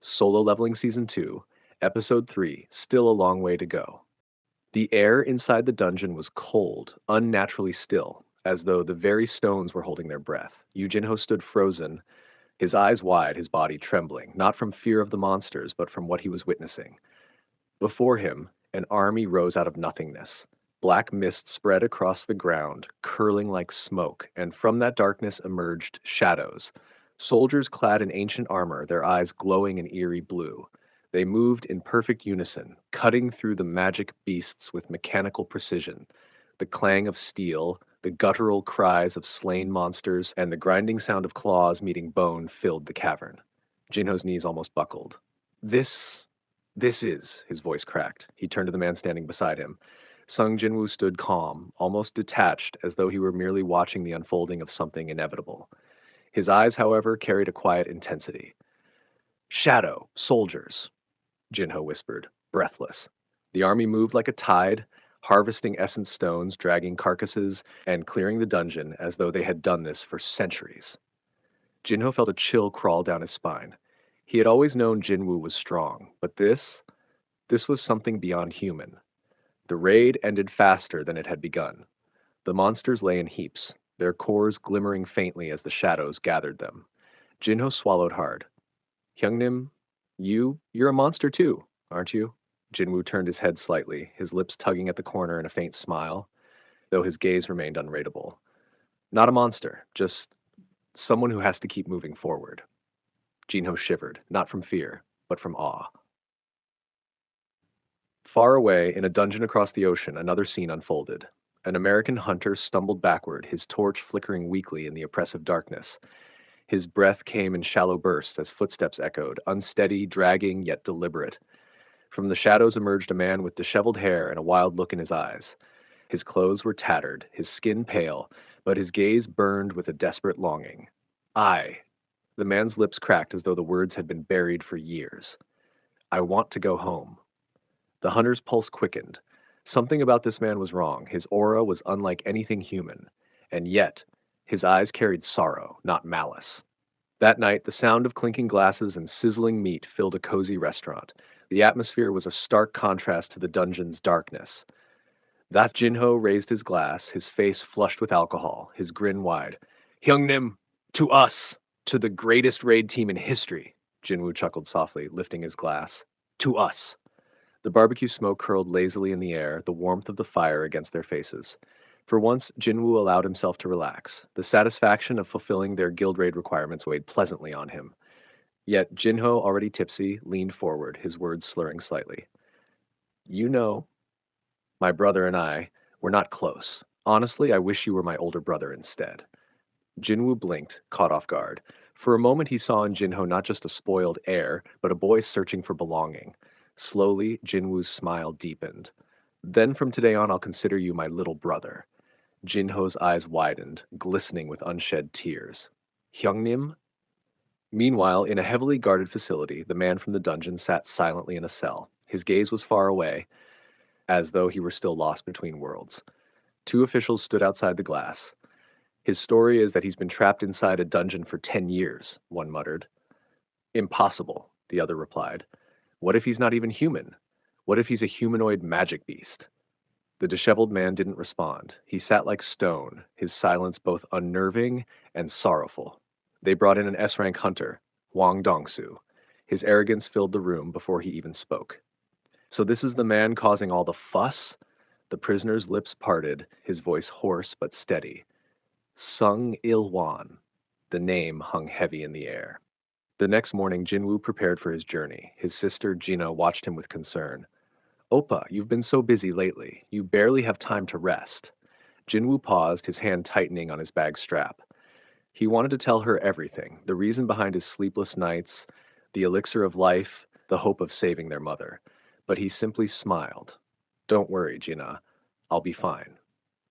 Solo Leveling Season 2, Episode 3, Still a Long Way to Go. The air inside the dungeon was cold, unnaturally still, as though the very stones were holding their breath. Yoo Jinho stood frozen, his eyes wide, his body trembling, not from fear of the monsters, but from what he was witnessing. Before him, an army rose out of nothingness. Black mist spread across the ground, curling like smoke, and from that darkness emerged shadows. Soldiers clad in ancient armor, their eyes glowing in eerie blue. They moved in perfect unison, cutting through the magic beasts with mechanical precision. The clang of steel, the guttural cries of slain monsters, and the grinding sound of claws meeting bone filled the cavern. Jinho's knees almost buckled. This this is, his voice cracked. He turned to the man standing beside him. Sung Jinwoo stood calm, almost detached, as though he were merely watching the unfolding of something inevitable. His eyes, however, carried a quiet intensity. Shadow, soldiers, Jinho whispered, breathless. The army moved like a tide, harvesting essence stones, dragging carcasses, and clearing the dungeon as though they had done this for centuries. Jinho felt a chill crawl down his spine. He had always known Jinwoo was strong, but this was something beyond human. The raid ended faster than it had begun. The monsters lay in heaps, their cores glimmering faintly as the shadows gathered them. Jinho swallowed hard. Hyungnim, you're a monster too, aren't you? Jinwoo turned his head slightly, his lips tugging at the corner in a faint smile, though his gaze remained unreadable. Not a monster, just someone who has to keep moving forward. Jinho shivered, not from fear, but from awe. Far away, in a dungeon across the ocean, another scene unfolded. An American hunter stumbled backward, his torch flickering weakly in the oppressive darkness. His breath came in shallow bursts as footsteps echoed, unsteady, dragging, yet deliberate. From the shadows emerged a man with disheveled hair and a wild look in his eyes. His clothes were tattered, his skin pale, but his gaze burned with a desperate longing. I. The man's lips cracked as though the words had been buried for years. I want to go home. The hunter's pulse quickened. Something about this man was wrong. His aura was unlike anything human. And yet, his eyes carried sorrow, not malice. That night, the sound of clinking glasses and sizzling meat filled a cozy restaurant. The atmosphere was a stark contrast to the dungeon's darkness. That Jinho raised his glass, his face flushed with alcohol, his grin wide. Hyungnim, to us, to the greatest raid team in history, Jinwoo chuckled softly, lifting his glass. To us. The barbecue smoke curled lazily in the air, the warmth of the fire against their faces. For once, Jinwoo allowed himself to relax. The satisfaction of fulfilling their guild raid requirements weighed pleasantly on him. Yet Jinho, already tipsy, leaned forward, his words slurring slightly. You know, my brother and I, we're not close. Honestly, I wish you were my older brother instead. Jinwoo blinked, caught off guard. For a moment he saw in Jinho not just a spoiled heir, but a boy searching for belonging. Slowly, Jinwoo's smile deepened. Then from today on, I'll consider you my little brother. Jinho's eyes widened, glistening with unshed tears. Hyungnim? Meanwhile, in a heavily guarded facility, the man from the dungeon sat silently in a cell. His gaze was far away, as though he were still lost between worlds. Two officials stood outside the glass. His story is that he's been trapped inside a dungeon for 10 years, one muttered. Impossible, the other replied. What if he's not even human? What if he's a humanoid magic beast? The disheveled man didn't respond. He sat like stone, his silence both unnerving and sorrowful. They brought in an S-rank hunter, Hwang Dongsu. His arrogance filled the room before he even spoke. So this is the man causing all the fuss? The prisoner's lips parted, his voice hoarse but steady. Sung Il-Hwan. The name hung heavy in the air. The next morning, Jinwoo prepared for his journey. His sister, Gina, watched him with concern. Oppa, you've been so busy lately. You barely have time to rest. Jinwoo paused, his hand tightening on his bag strap. He wanted to tell her everything, the reason behind his sleepless nights, the elixir of life, the hope of saving their mother. But he simply smiled. Don't worry, Gina. I'll be fine.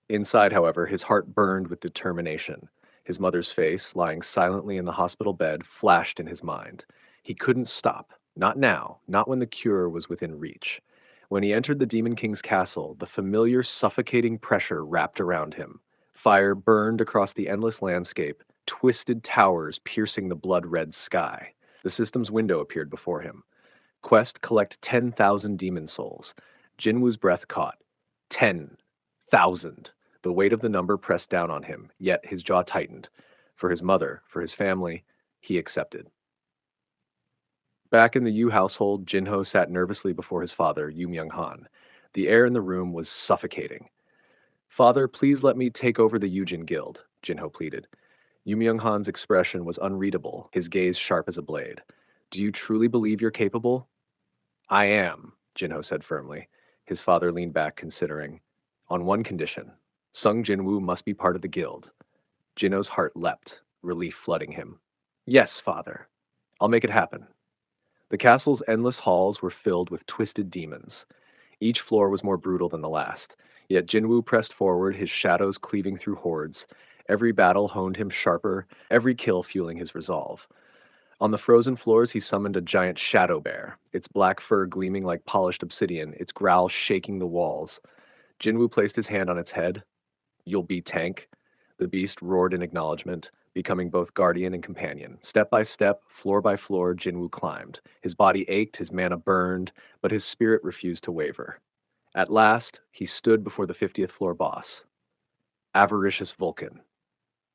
Inside, however, his heart burned with determination. His mother's face, lying silently in the hospital bed, flashed in his mind. He couldn't stop. Not now, not when the cure was within reach. When he entered the Demon King's castle, the familiar suffocating pressure wrapped around him. Fire burned across the endless landscape, twisted towers piercing the blood-red sky. The system's window appeared before him. Quest: collect 10,000 demon souls. Jinwoo's breath caught. 10,000. The weight of the number pressed down on him, yet his jaw tightened. For his mother, for his family, he accepted. Back in the Yoo household, Jinho sat nervously before his father, Yoo Myung-han. The air in the room was suffocating. Father, please let me take over the Yujin Guild, Jinho pleaded. Yoo Myung-han's expression was unreadable, his gaze sharp as a blade. Do you truly believe you're capable? I am, Jinho said firmly. His father leaned back, considering. On one condition. Sung Jinwoo must be part of the guild. Jinho's heart leapt, relief flooding him. Yes, father. I'll make it happen. The castle's endless halls were filled with twisted demons. Each floor was more brutal than the last, yet Jinwoo pressed forward, his shadows cleaving through hordes. Every battle honed him sharper, every kill fueling his resolve. On the frozen floors, he summoned a giant shadow bear, its black fur gleaming like polished obsidian, its growl shaking the walls. Jinwoo placed his hand on its head. You'll be tank. The beast roared in acknowledgement, becoming both guardian and companion. Step by step, floor by floor, Jinwoo climbed. His body ached, his mana burned, but his spirit refused to waver. At last, he stood before the 50th floor boss. Avaricious Vulcan.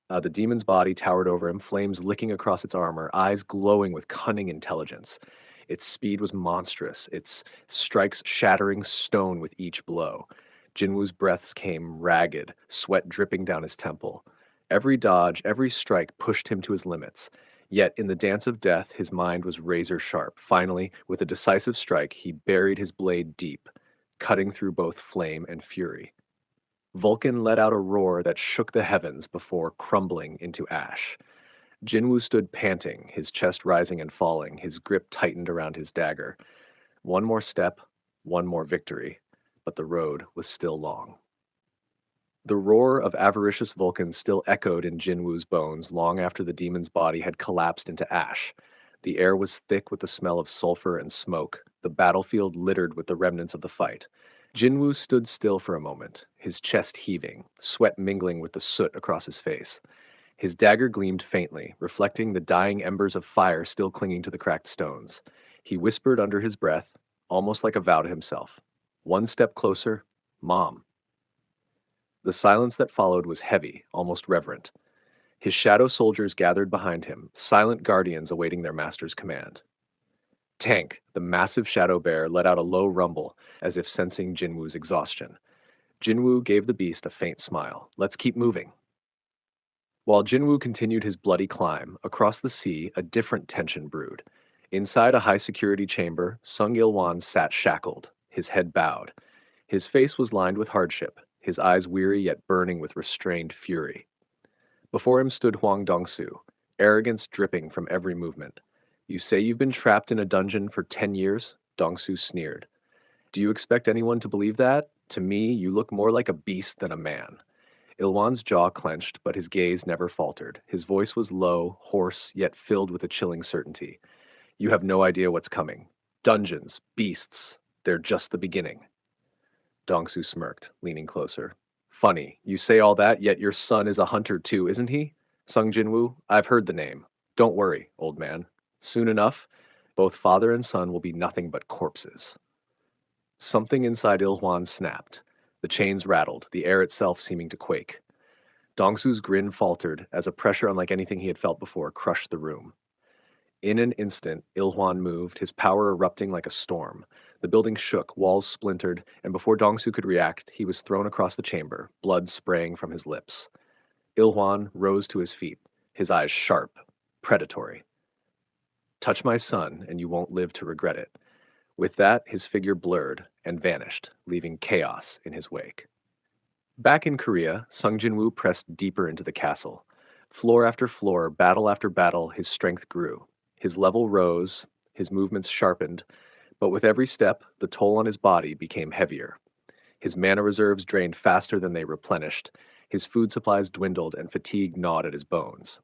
The demon's body towered over him, flames licking across its armor, eyes glowing with cunning intelligence. Its speed was monstrous, its strikes shattering stone with each blow. Jinwoo's breaths came ragged, sweat dripping down his temple. Every dodge, every strike pushed him to his limits. Yet in the dance of death, his mind was razor sharp. Finally, with a decisive strike, he buried his blade deep, cutting through both flame and fury. Vulcan let out a roar that shook the heavens before crumbling into ash. Jinwoo stood panting, his chest rising and falling, his grip tightened around his dagger. One more step, one more victory, but the road was still long. The roar of avaricious Vulcan still echoed in Jinwoo's bones long after the demon's body had collapsed into ash. The air was thick with the smell of sulfur and smoke, the battlefield littered with the remnants of the fight. Jinwoo stood still for a moment, his chest heaving, sweat mingling with the soot across his face. His dagger gleamed faintly, reflecting the dying embers of fire still clinging to the cracked stones. He whispered under his breath, almost like a vow to himself. One step closer, Mom. The silence that followed was heavy, almost reverent. His shadow soldiers gathered behind him, silent guardians awaiting their master's command. Tank, the massive shadow bear, let out a low rumble, as if sensing Jinwoo's exhaustion. Jinwoo gave the beast a faint smile. Let's keep moving. While Jinwoo continued his bloody climb, across the sea, a different tension brewed. Inside a high-security chamber, Sung Il-Hwan sat shackled, his head bowed. His face was lined with hardship, his eyes weary yet burning with restrained fury. Before him stood Hwang Dong-soo, arrogance dripping from every movement. You say you've been trapped in a dungeon for 10 years? Dong-soo sneered. Do you expect anyone to believe that? To me, you look more like a beast than a man. Ilwan's jaw clenched, but his gaze never faltered. His voice was low, hoarse, yet filled with a chilling certainty. You have no idea what's coming. Dungeons, beasts, they're just the beginning. Dong-soo smirked, leaning closer. Funny, you say all that, yet your son is a hunter too, isn't he? Sung Jinwoo, I've heard the name. Don't worry, old man. Soon enough, both father and son will be nothing but corpses. Something inside Il-Hwan snapped. The chains rattled, the air itself seeming to quake. Dong-soo's grin faltered as a pressure unlike anything he had felt before crushed the room. In an instant, Il-Hwan moved, his power erupting like a storm. The building shook, walls splintered, and before Dong-soo could react, he was thrown across the chamber, blood spraying from his lips. Il-Hwan rose to his feet, his eyes sharp, predatory. Touch my son, and you won't live to regret it. With that, his figure blurred and vanished, leaving chaos in his wake. Back in Korea, Sung Jinwoo pressed deeper into the castle. Floor after floor, battle after battle, his strength grew. His level rose, his movements sharpened, but with every step, the toll on his body became heavier. His mana reserves drained faster than they replenished, his food supplies dwindled, and fatigue gnawed at his bones.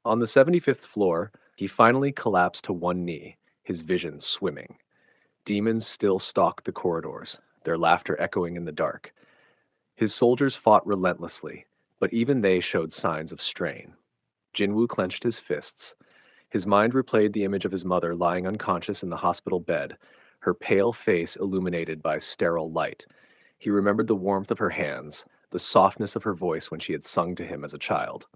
On the 75th floor, he finally collapsed to one knee, his vision swimming. Demons still stalked the corridors, their laughter echoing in the dark. His soldiers fought relentlessly, but even they showed signs of strain. Jinwoo clenched his fists. His mind replayed the image of his mother lying unconscious in the hospital bed, her pale face illuminated by sterile light. He remembered the warmth of her hands, the softness of her voice when she had sung to him as a child.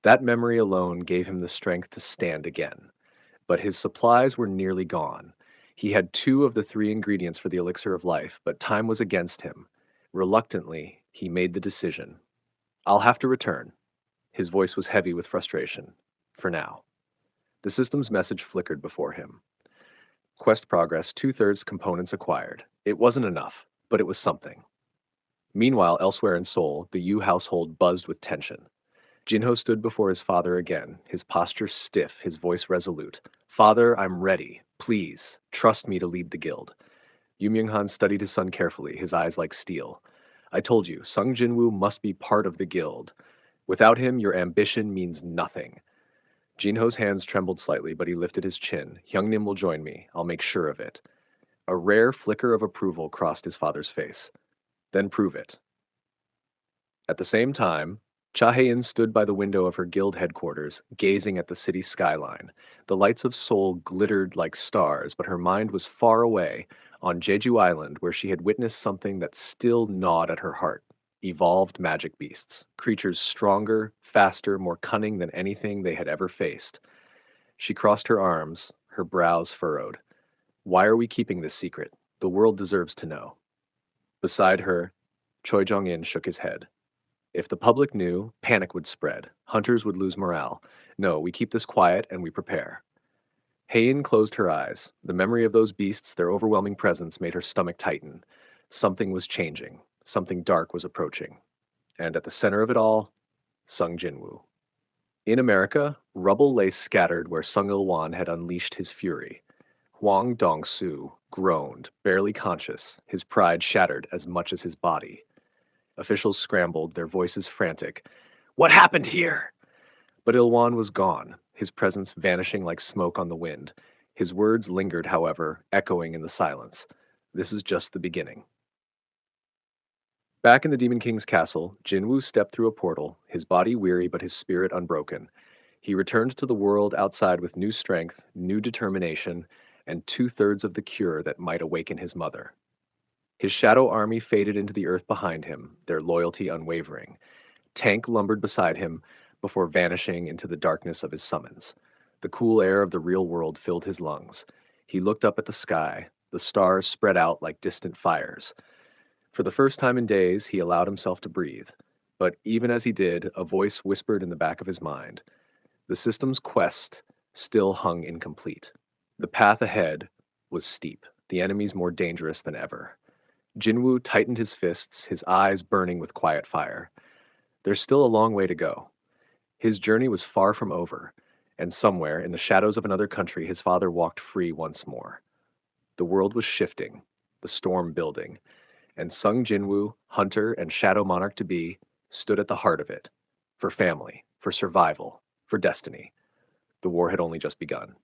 That memory alone gave him the strength to stand again. But his supplies were nearly gone. He had two of the three ingredients for the elixir of life, but time was against him. Reluctantly, he made the decision. I'll have to return. His voice was heavy with frustration. For now. The system's message flickered before him. Quest progress, two-thirds components acquired. It wasn't enough, but it was something. Meanwhile, elsewhere in Seoul, the Yoo household buzzed with tension. Jinho stood before his father again, his posture stiff, his voice resolute. Father, I'm ready. Please, trust me to lead the guild. Yoo Myung-han studied his son carefully, his eyes like steel. I told you, Sung Jinwoo must be part of the guild. Without him, your ambition means nothing. Jinho's hands trembled slightly, but he lifted his chin. Hyungnim will join me. I'll make sure of it. A rare flicker of approval crossed his father's face. Then prove it. At the same time, Cha Hae-in stood by the window of her guild headquarters, gazing at the city skyline. The lights of Seoul glittered like stars, but her mind was far away, on Jeju Island, where she had witnessed something that still gnawed at her heart. Evolved magic beasts, creatures stronger, faster, more cunning than anything they had ever faced. She crossed her arms, her brows furrowed. Why are we keeping this secret? The world deserves to know. Beside her, Choi Jong-in shook his head. If the public knew, panic would spread. Hunters would lose morale. No, we keep this quiet and we prepare. Hayin closed her eyes. The memory of those beasts, their overwhelming presence, made her stomach tighten. Something was changing. Something dark was approaching. And at the center of it all, Sung Jinwoo. In America, rubble lay scattered where Sung Il-Hwan had unleashed his fury. Hwang Dong-soo groaned, barely conscious, his pride shattered as much as his body. Officials scrambled, their voices frantic. What happened here? But Il-Hwan was gone, his presence vanishing like smoke on the wind. His words lingered, however, echoing in the silence. This is just the beginning. Back in the Demon King's castle, Jinwoo stepped through a portal, his body weary but his spirit unbroken. He returned to the world outside with new strength, new determination, and two-thirds of the cure that might awaken his mother. His shadow army faded into the earth behind him, their loyalty unwavering. Tank lumbered beside him before vanishing into the darkness of his summons. The cool air of the real world filled his lungs. He looked up at the sky, the stars spread out like distant fires. For the first time in days, he allowed himself to breathe. But even as he did, a voice whispered in the back of his mind. The system's quest still hung incomplete. The path ahead was steep, the enemies more dangerous than ever. Jinwoo tightened his fists, his eyes burning with quiet fire. There's still a long way to go. His journey was far from over, and somewhere, in the shadows of another country, his father walked free once more. The world was shifting, the storm building, and Sung Jinwoo, hunter and shadow monarch to be, stood at the heart of it. For family, for survival, for destiny. The war had only just begun.